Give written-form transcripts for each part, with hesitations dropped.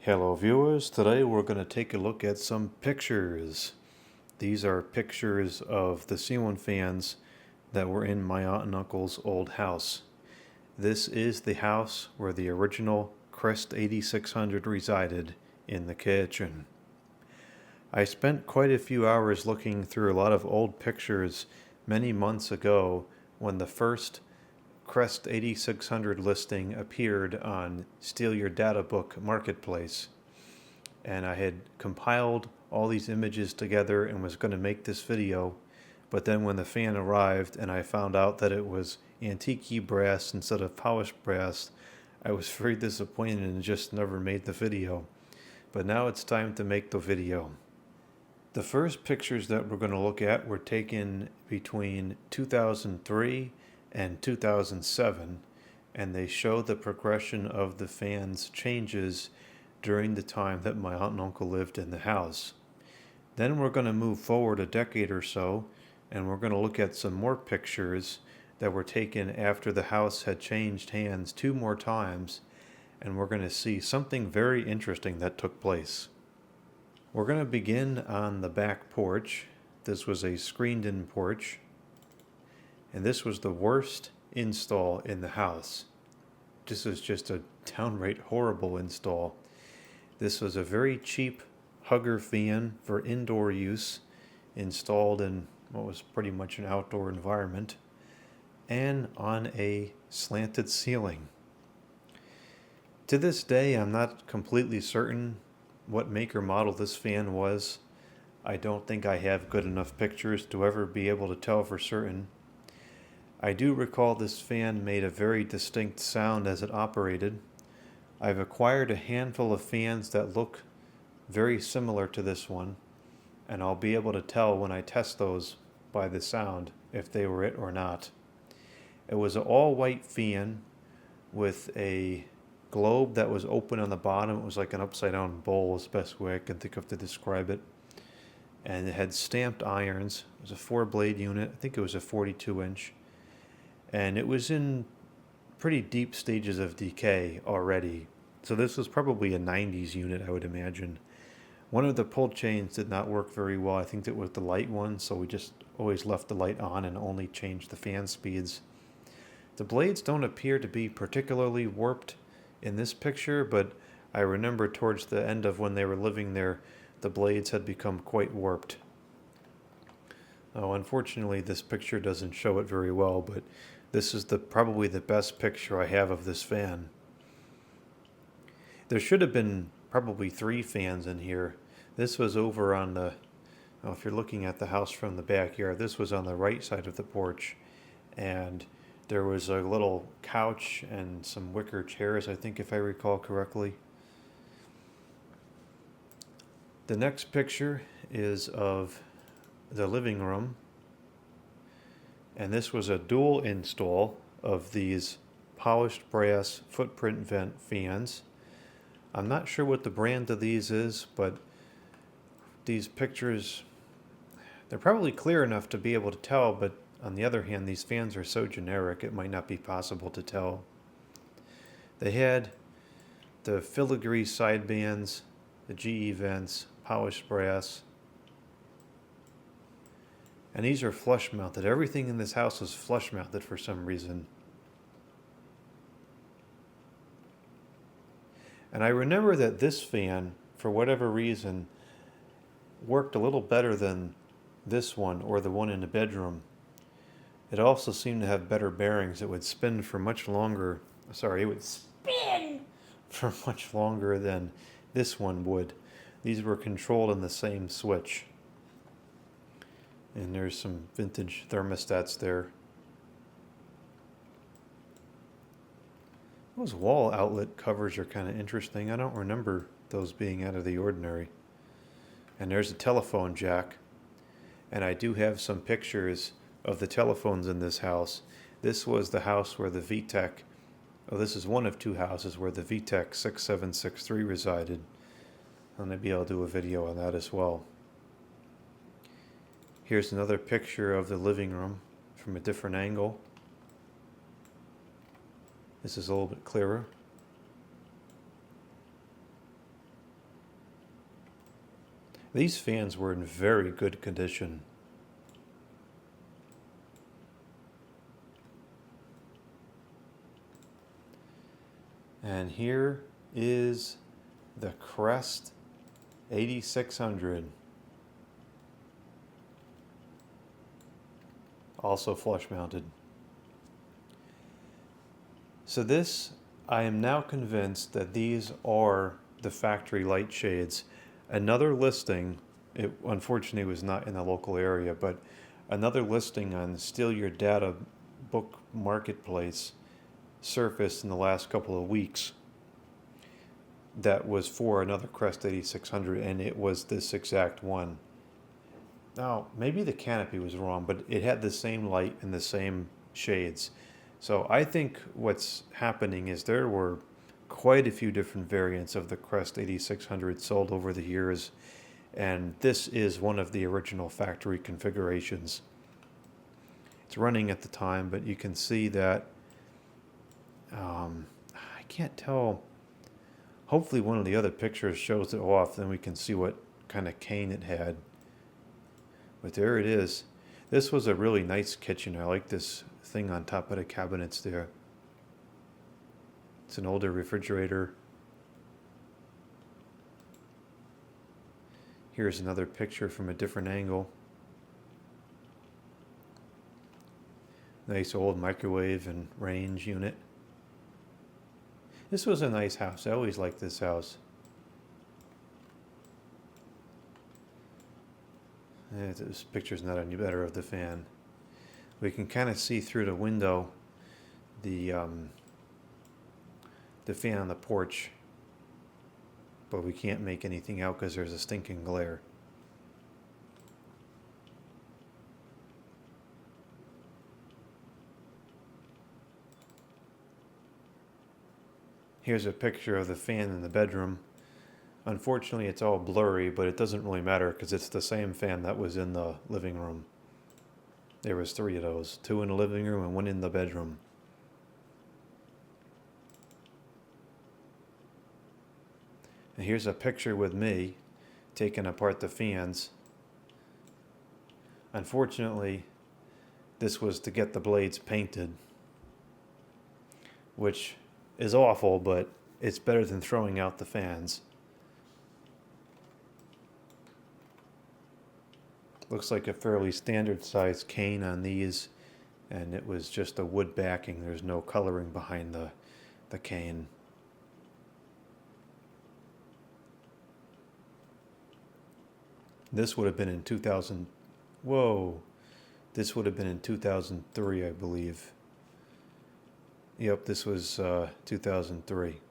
Hello viewers, today we're going to take a look at some pictures. These are pictures of the ceiling fans that were in my aunt and uncle's old house. This is the house where the original Crest 8600 resided, in the kitchen. I spent quite a few hours looking through a lot of old pictures many months ago when the first Crest 8600 listing appeared on Steal Your Data Book Marketplace, and I had compiled all these images together and was going to make this video, but then when the fan arrived and I found out that it was antique brass instead of polished brass, I was very disappointed and just never made the video. But now it's time to make the video. The first pictures that we're going to look at were taken between 2003 and 2007, and they show the progression of the fan's changes during the time that my aunt and uncle lived in the house. Then we're going to move forward a decade or so, and we're going to look at some more pictures that were taken after the house had changed hands 2 more times, and we're going to see something very interesting that took place. We're going to begin on the back porch. This was a screened-in porch, and this was the worst install in the house. This was just a downright horrible install. This was a very cheap hugger fan for indoor use, installed in what was pretty much an outdoor environment, and on a slanted ceiling. To this day, I'm not completely certain what make or model this fan was. I don't think I have good enough pictures to ever be able to tell for certain. I do recall this fan made a very distinct sound as it operated. I've acquired a handful of fans that look very similar to this one, and I'll be able to tell when I test those by the sound if they were it or not. It was an all-white fan with a globe that was open on the bottom. It was like an upside-down bowl is the best way I can think of to describe it. And it had stamped irons. It was a 4-blade unit. I think it was a 42-inch. And it was in pretty deep stages of decay already. So this was probably a 90s unit, I would imagine. One of the pull chains did not work very well. I think it was the light one, so we just always left the light on and only changed the fan speeds. The blades don't appear to be particularly warped in this picture, but I remember towards the end of when they were living there, the blades had become quite warped. Oh, unfortunately, this picture doesn't show it very well, but this is probably the best picture I have of this fan. There should have been probably 3 fans in here. This was over on the, well, if you're looking at the house from the backyard, this was on the right side of the porch, and there was a little couch and some wicker chairs, I think, if I recall correctly. The next picture is of the living room, and this was a dual install of these polished brass footprint vent fans. I'm not sure what the brand of these is, but these pictures, they're probably clear enough to be able to tell, but on the other hand, these fans are so generic it might not be possible to tell. They had the filigree side bands, the GE vents, polished brass, and these are flush mounted. Everything in this house was flush mounted for some reason. And I remember that this fan, for whatever reason, worked a little better than this one or the one in the bedroom. It also seemed to have better bearings. It would spin for much longer. Sorry, it would spin for much longer than this one would. These were controlled in the same switch. And there's some vintage thermostats there. Those wall outlet covers are kind of interesting. I don't remember those being out of the ordinary. And there's a telephone jack. And I do have some pictures of the telephones in this house. This was the house where the VTech, this is one of 2 houses where the VTech 6763 resided. And maybe I'll do a video on that as well. Here's another picture of the living room from a different angle. This is a little bit clearer. These fans were in very good condition. And here is the Crest 8600. Also flush mounted. So this, I am now convinced that these are the factory light shades. Another listing, it unfortunately was not in the local area, but another listing on Steal Your Data book marketplace surfaced in the last couple of weeks that was for another Crest 8600, and it was this exact one. Now, maybe the canopy was wrong, but it had the same light and the same shades. So I think what's happening is there were quite a few different variants of the Crest 8600 sold over the years, and this is one of the original factory configurations. It's running at the time, but you can see that I can't tell. Hopefully one of the other pictures shows it off, then we can see what kind of cane it had. But there it is. This was a really nice kitchen. I like this thing on top of the cabinets there. It's an older refrigerator. Here's another picture from a different angle. Nice old microwave and range unit. This was a nice house. I always liked this house. This picture's not any better of the fan. We can kind of see through the window the fan on the porch, but we can't make anything out because there's a stinking glare. Here's a picture of the fan in the bedroom. Unfortunately, it's all blurry, but it doesn't really matter because it's the same fan that was in the living room. There was 3 of those, 2 in the living room and 1 in the bedroom. And here's a picture with me taking apart the fans. Unfortunately, this was to get the blades painted, which is awful, but it's better than throwing out the fans. Looks like a fairly standard sized cane on these, and it was just a wood backing. There's no coloring behind the cane. This would have been in 2000. Whoa. This would have been in 2003, I believe. Yep, this was 2003.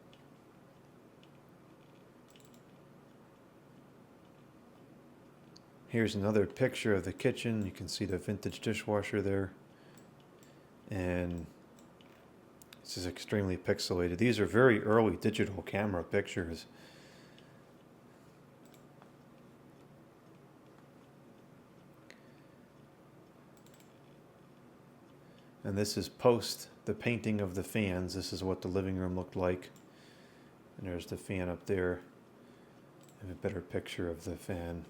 Here's another picture of the kitchen. You can see the vintage dishwasher there. And this is extremely pixelated. These are very early digital camera pictures. And this is post the painting of the fans. This is what the living room looked like. And there's the fan up there. I have a better picture of the fan.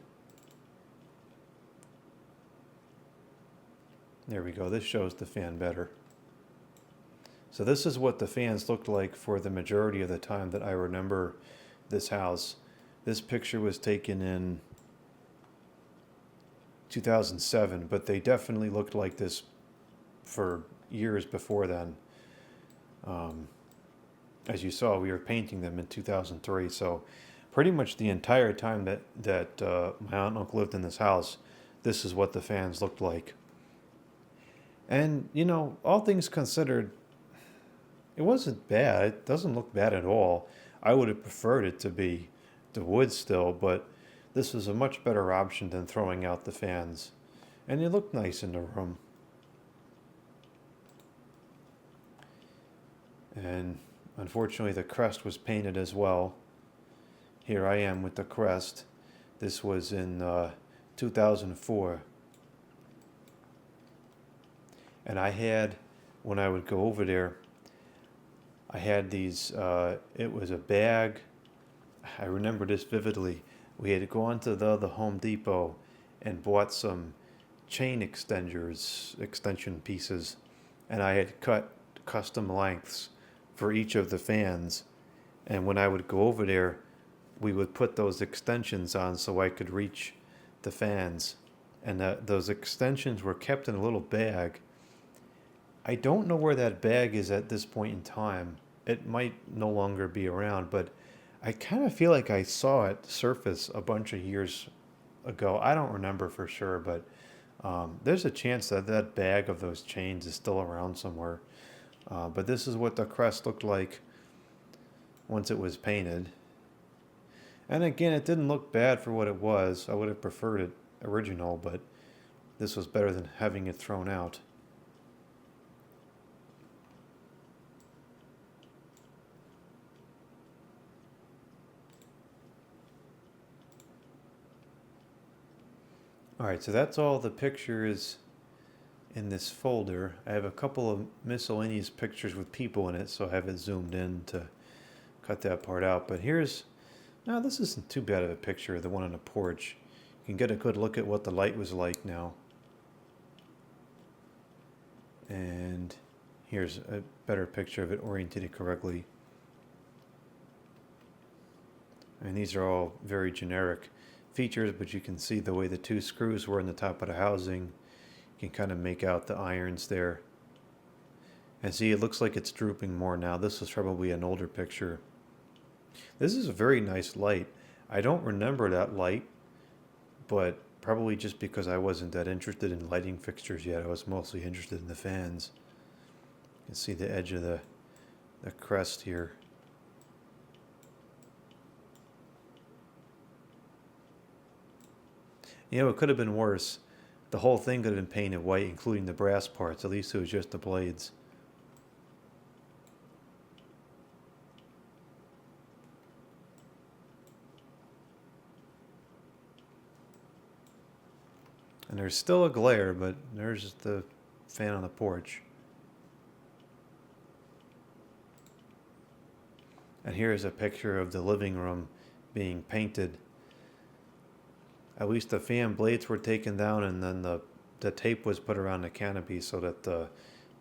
There we go. This shows the fan better. So this is what the fans looked like for the majority of the time that I remember this house. This picture was taken in 2007, but they definitely looked like this for years before then. As you saw, we were painting them in 2003, so pretty much the entire time that my aunt and uncle lived in this house, this is what the fans looked like. And, you know, all things considered, it wasn't bad. It doesn't look bad at all. I would have preferred it to be the wood still, but this was a much better option than throwing out the fans. And it looked nice in the room. And unfortunately, the Crest was painted as well. Here I am with the Crest. This was in 2004. And I had, when I would go over there, I had these, it was a bag, I remember this vividly, We had gone to the Home Depot and bought some extension pieces, and I had cut custom lengths for each of the fans. And when I would go over there, we would put those extensions on so I could reach the fans. And those extensions were kept in a little bag. I don't know where that bag is at this point in time. It might no longer be around, but I kind of feel like I saw it surface a bunch of years ago. I don't remember for sure, but there's a chance that that bag of those chains is still around somewhere. But this is what the Crest looked like once it was painted. And again, it didn't look bad for what it was. I would have preferred it original, but this was better than having it thrown out. Alright, so that's all the pictures in this folder. I have a couple of miscellaneous pictures with people in it, so I have it zoomed in to cut that part out. But here's, now this isn't too bad of a picture of the one on the porch. You can get a good look at what the light was like now. And here's a better picture of it oriented correctly. And these are all very generic features, but you can see the way the two screws were in the top of the housing. You can kind of make out the irons there. And see, it looks like it's drooping more now. This is probably an older picture. This is a very nice light. I don't remember that light, but probably just because I wasn't that interested in lighting fixtures yet. I was mostly interested in the fans. You can see the edge of the crest here. You know, it could have been worse. The whole thing could have been painted white, including the brass parts. At least it was just the blades. And there's still a glare, but there's the fan on the porch. And here's a picture of the living room being painted. At least the fan blades were taken down, and then the tape was put around the canopy so that the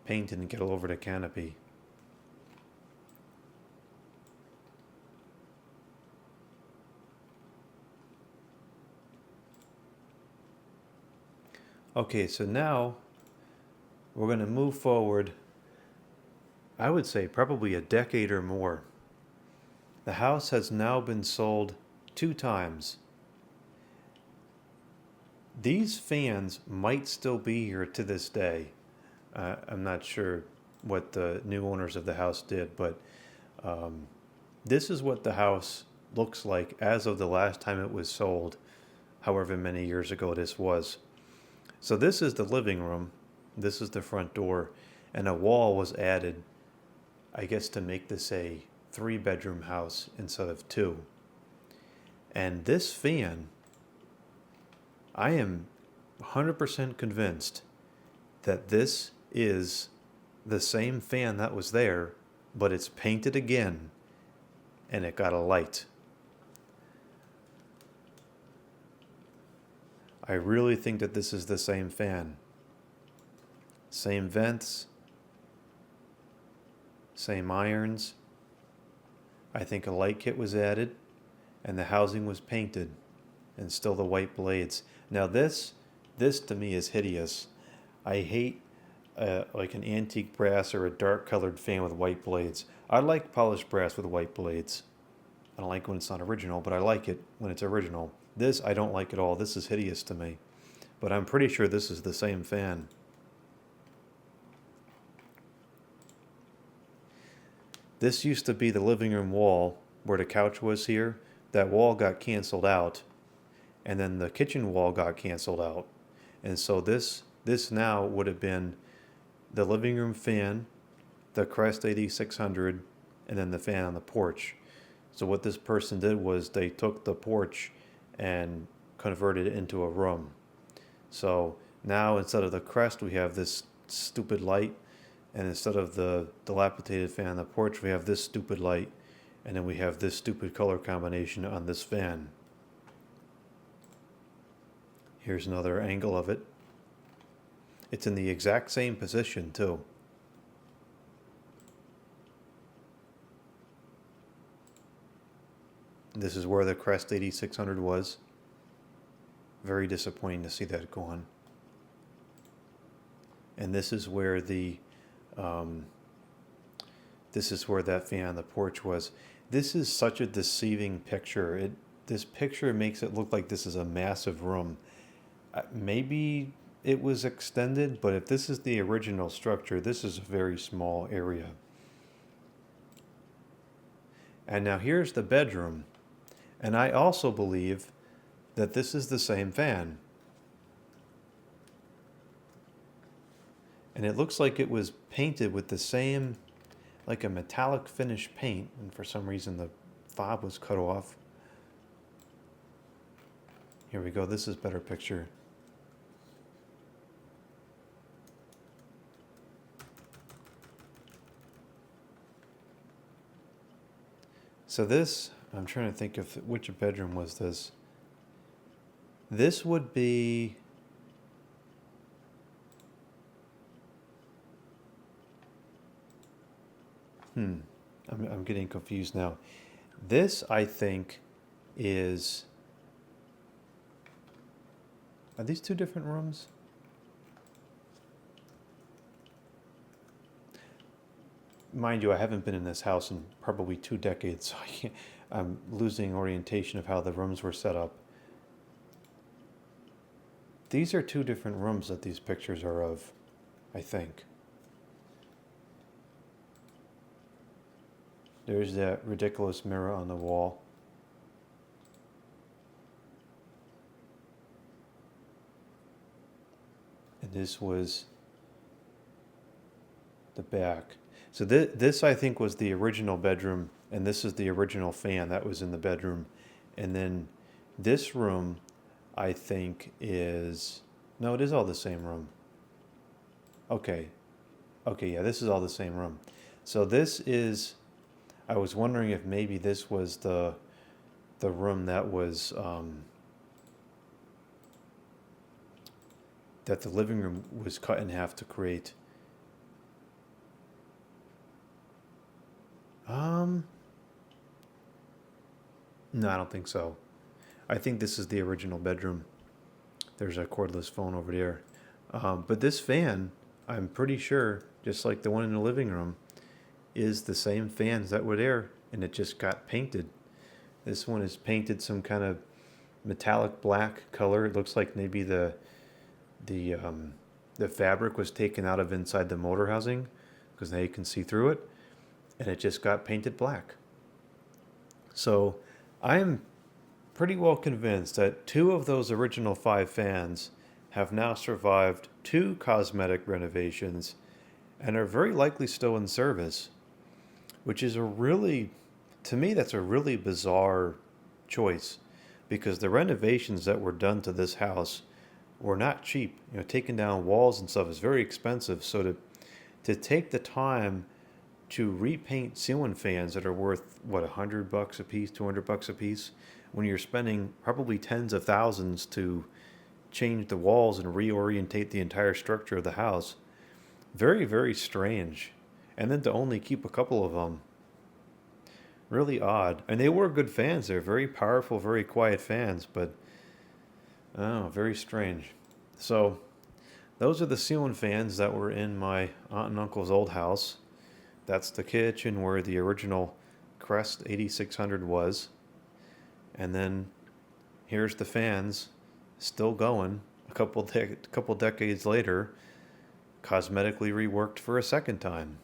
paint didn't get all over the canopy. Okay, so now we're going to move forward, I would say probably a decade or more. The house has now been sold 2 times. These fans might still be here to this day. I'm not sure what the new owners of the house did, but this is what the house looks like as of the last time it was sold, however many years ago this was. So this is the living room, this is the front door, and a wall was added, I guess, to make this a 3-bedroom house instead of 2. And this fan, I am 100% convinced that this is the same fan that was there, but it's painted again, and it got a light. I really think that this is the same fan. Same vents, same irons. I think a light kit was added, and the housing was painted, and still the white blades. Now this to me is hideous. I hate like an antique brass or a dark colored fan with white blades. I like polished brass with white blades. I don't like when it's not original, but I like it when it's original. This I don't like at all. This is hideous to me. But I'm pretty sure this is the same fan. This used to be the living room wall where the couch was here. That wall got canceled out, and then the kitchen wall got canceled out. And so this now would have been the living room fan, the Crest 8600, and then the fan on the porch. So what this person did was they took the porch and converted it into a room. So now instead of the Crest, we have this stupid light, and instead of the dilapidated fan on the porch, we have this stupid light, and then we have this stupid color combination on this fan. Here's another angle of it. It's in the exact same position too. This is where the Crest 8600 was. Very disappointing to see that gone. And this is where the this is where that fan on the porch was. This is such a deceiving picture. This picture makes it look like this is a massive room. Maybe it was extended, but if this is the original structure, this is a very small area. And now here's the bedroom. And I also believe that this is the same fan. And it looks like it was painted with the same, like a metallic finish paint, and for some reason the fob was cut off. Here we go, this is a better picture. So this, I'm trying to think of which bedroom was this. This would be, I'm getting confused now. This, I think, is, are these two different rooms? Mind you, I haven't been in this house in probably 2 decades, so I'm losing orientation of how the rooms were set up. These are 2 different rooms that these pictures are of, I think. There's that ridiculous mirror on the wall. And this was the back. So this I think was the original bedroom, and this is the original fan that was in the bedroom. And then this room, I think is, no, it is all the same room. Okay, yeah, this is all the same room. So this is, I was wondering if maybe this was the room that was, that the living room was cut in half to create. No, I don't think so. I think this is the original bedroom. There's a cordless phone over there. But this fan, I'm pretty sure, just like the one in the living room, is the same fans that were there, and it just got painted. This one is painted some kind of metallic black color. It looks like maybe the fabric was taken out of inside the motor housing, because now you can see through it, and it just got painted black. So I'm pretty well convinced that 2 of those original 5 fans have now survived 2 cosmetic renovations and are very likely still in service, which is a really, to me, that's a really bizarre choice, because the renovations that were done to this house were not cheap. You know, taking down walls and stuff is very expensive. So to take the time to repaint ceiling fans that are worth, what, $100 a piece, $200 a piece, when you're spending probably tens of thousands to change the walls and reorientate the entire structure of the house, very, very strange. And then to only keep a couple of them, really odd. And they were good fans. They're very powerful, very quiet fans, but oh, very strange. So those are the ceiling fans that were in my aunt and uncle's old house. That's the kitchen where the original Crest 8600 was. And then here's the fans still going a couple decades later, cosmetically reworked for a second time.